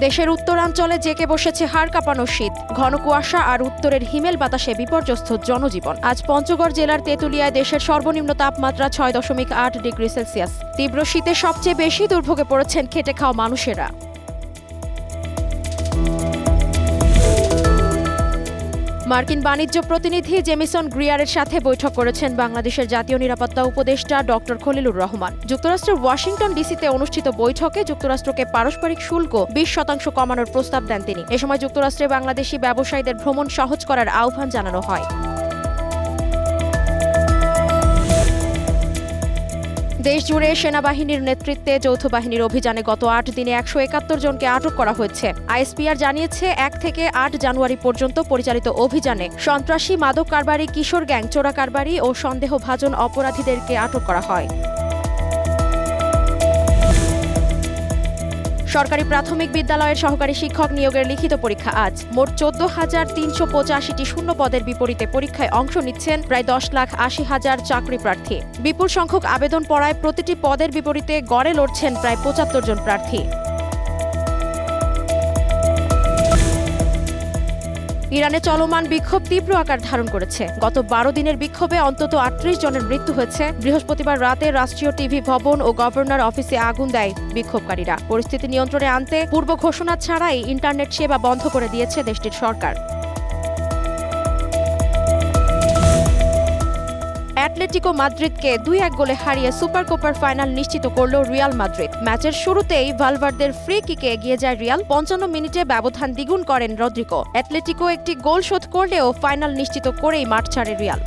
দেশের উত্তরাঞ্চলে জেঁকে বসেছে হাড় কাঁপানো শীত, ঘন কুয়াশা আর উত্তরের হিমেল বাতাসে বিপর্যস্ত জনজীবন। আজ পঞ্চগড় জেলার তেঁতুলিয়ায় দেশের সর্বনিম্ন তাপমাত্রা 6.8 ডিগ্রি সেলসিয়াস। তীব্র শীতে সবচেয়ে বেশি দুর্ভোগে পড়েছেন খেটে খাওয়া মানুষেরা। মার্কিন বাণিজ্য প্রতিনিধি জেমিসন গ্রিয়ারের সাথে বৈঠক করেছেন বাংলাদেশের জাতীয় নিরাপত্তা উপদেষ্টা ডক্টর খলিলুর রহমান। যুক্তরাষ্ট্রের ওয়াশিংটন ডিসিতে অনুষ্ঠিত বৈঠকে যুক্তরাষ্ট্রকে পারস্পরিক শুল্ক 20% কমানোর প্রস্তাব দেন তিনি। এ সময় যুক্তরাষ্ট্রে বাংলাদেশি ব্যবসায়ীদের ভ্রমণ সহজ করার আহ্বান জানানো হয়। দেশজুড়ে সেনাবাহিনীর নেতৃত্বে যৌথ বাহিনীর অভিযানে গত 8 দিনে 171 জনকে আটক করা হয়েছে। আইএসপিআর জানিয়েছে 1 থেকে 8 জানুয়ারি পর্যন্ত পরিচালিত অভিযানে সন্ত্রাসী, মাদক কারবারি, কিশোর গ্যাং, চোরা কারবারি ও সন্দেহভাজন অপরাধীদেরকে আটক করা হয়। সরকারি প্রাথমিক বিদ্যালয়ের সহকারী শিক্ষক নিয়োগের লিখিত পরীক্ষা আজ। মোট 14,385টি শূন্য পদের বিপরীতে পরীক্ষায় অংশ নিচ্ছেন প্রায় 10,80,000 চাকরি প্রার্থী। বিপুল সংখ্যক আবেদন পড়ায় প্রতিটি পদের বিপরীতে গড়ে লড়ছেন প্রায় 75 জন প্রার্থী। ইরানে চলমান বিক্ষোভ তীব্র আকার ধারণ করেছে। গত 12 দিনের বিক্ষোভে অন্তত 38 জনের মৃত্যু হয়েছে। বৃহস্পতিবার রাতে রাষ্ট্রীয় টিভি ভবন ও গভর্নর অফিসে আগুন দেয় বিক্ষোভকারীরা। পরিস্থিতি নিয়ন্ত্রণে আনতে পূর্ব ঘোষণা ছাড়াই ইন্টারনেট সেবা বন্ধ করে দিয়েছে দেশটির সরকার। অ্যাটলেটিকো মাদ্রিদকে 2-1 গোলে হারিয়ে সুপার কোপার ফাইনাল নিশ্চিত করল রিয়াল মাদ্রিদ। ম্যাচের শুরুতেই ভালভার্দের ফ্রি কিকে এগিয়ে যায় রিয়াল। 55 মিনিটে ব্যবধান দ্বিগুণ করেন রদ্রিগো। অ্যাটলেটিকো একটি গোল শোধ করলেও ফাইনাল নিশ্চিত করেই মাঠ ছাড়ে রিয়াল।